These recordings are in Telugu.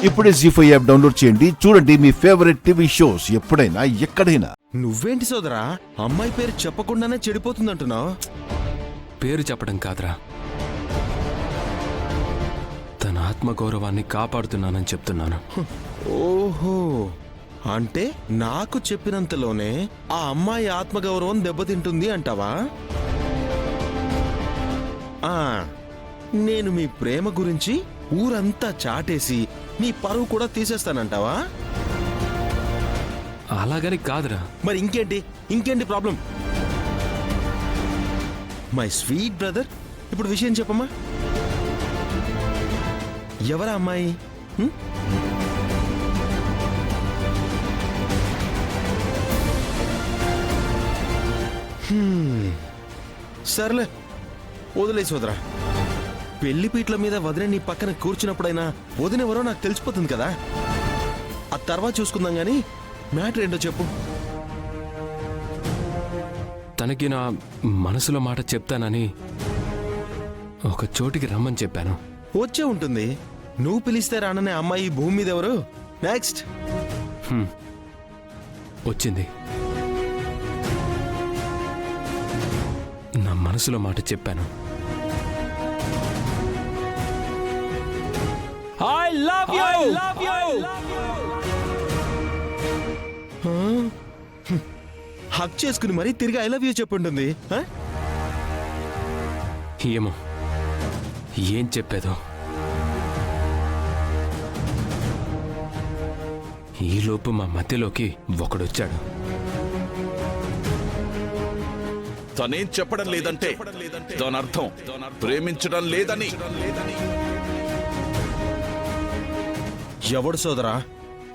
ఇప్పుడే జీ5 యాప్ డౌన్లోడ్ చేయండి. చూడండి మీ ఫేవరెట్ టీవీ షోస్ ఎప్పుడైనా ఎక్కడైనా. నువ్వేంటి సోదరా అమ్మాయి పేరు చెప్పకుండానే చెడిపోతుందంటున్నావు? పేరు చెప్పడం కాదురా, తన ఆత్మగౌరవాన్ని కాపాడుతున్నానని చెప్తున్నాను. ఓహో, అంటే నాకు చెప్పినంతలోనే ఆ అమ్మాయి ఆత్మగౌరవం దెబ్బతింటుంది అంటావా? నేను మీ ప్రేమ గురించి ఊరంతా చాటేసి నీ పరువు కూడా తీసేస్తానంటావా? అలాగని కాదురా. మరి ఇంకేంటి ప్రాబ్లం? మై స్వీట్ బ్రదర్, ఇప్పుడు విషయం చెప్పమ్మా. ఎవరా అమ్మాయి? సర్లే, వదిలే సోదరా. పెళ్లిపీట్ల మీద వదిన నీ పక్కన కూర్చున్నప్పుడైనా వదినెవరో నాకు తెలిసిపోతుంది కదా. ఆ తర్వాత చూసుకుందాం గాని మ్యాటర్ ఏంటో చెప్పు. తనకి నా మనసులో మాట చెప్తానని ఒక చోటికి రమ్మని చెప్పాను. వచ్చే ఉంటుంది. నువ్వు పిలిస్తే రాననే అమ్మాయి భూమి మీద ఎవరు? నెక్స్ట్. వచ్చింది. నా మనసులో మాట చెప్పాను. I love you. హక్ చేసుకుని మరీ తిరిగి ఐ లవ్ యూ చెప్పుంటుంది. ఏమో ఏం చెప్పేదో. ఈలోపు మా మధ్యలోకి ఒకడొచ్చాడు. తనేం చెప్పడం లేదంటే దాని అర్థం ప్రేమించడం లేదని. ఎవడు సోదరా?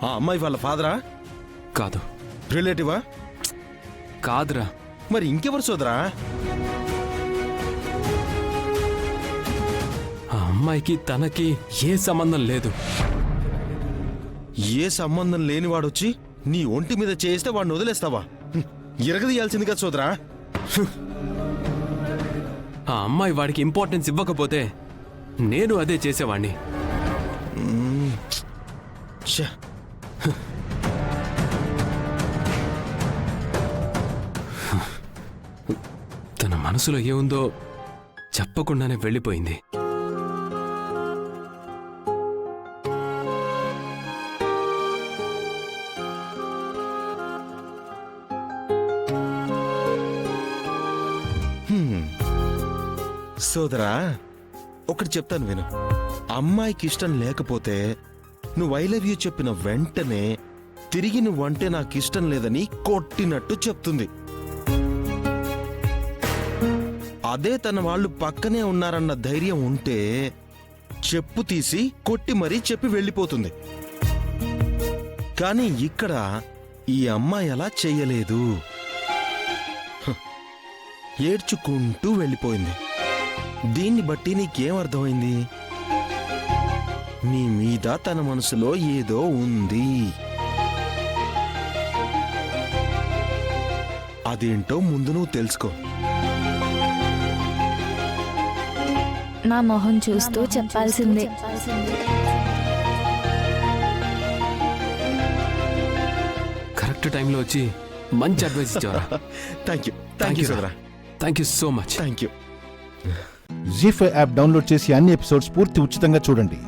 ఆ అమ్మాయి వాళ్ళ ఫాదరా? కాదు. రిలేటివా? కాదురా. మరి ఇంకెవరు సోదరా? ఆ అమ్మాయికి తనకి ఏ సంబంధం లేదు. ఏ సంబంధం లేనివాడొచ్చి నీ ఒంటి మీద చేస్తే వాడిని వదిలేస్తావా? ఇరగదీయాల్సింది కదా సోదరా. ఆ అమ్మాయి వాడికి ఇంపార్టెన్స్ ఇవ్వకపోతే నేను అదే చేసేవాణ్ణి. తన మనసులో ఏముందో చెప్పకుండానే వెళ్ళిపోయింది. సోదరా, ఒకటి చెప్తాను విను. అమ్మాయికి ఇష్టం లేకపోతే నువ్వు ఐ లవ్ యూ చెప్పిన వెంటనే తిరిగి నువ్వంటే నాకు ఇష్టం లేదని కొట్టినట్టు చెప్తుంది. అదే తన వాళ్ళు పక్కనే ఉన్నారన్న ధైర్యం ఉంటే చెప్పు తీసి కొట్టి మరీ చెప్పి వెళ్ళిపోతుంది. కానీ ఇక్కడ ఈ అమ్మాయి అలా చెయ్యలేదు. ఏడ్చుకుంటూ వెళ్ళిపోయింది. దీన్ని బట్టి నీకేం అర్థమైంది? నీ మీద తన మనసులో ఏదో ఉంది. అదేంటో ముందు నువ్వు తెలుసుకో. నా మొహం చూస్తూ చెప్పాల్సిందే. కరెక్ట్ టైంలో వచ్చి మంచి అడ్వైస్ ఇచ్చారా. థ్యాంక్ యూ సోదరా. Thank you so much. Thank you. Zee5 app download చేసి అన్ని ఎపిసోడ్స్ పూర్తి ఉచితంగా చూడండి.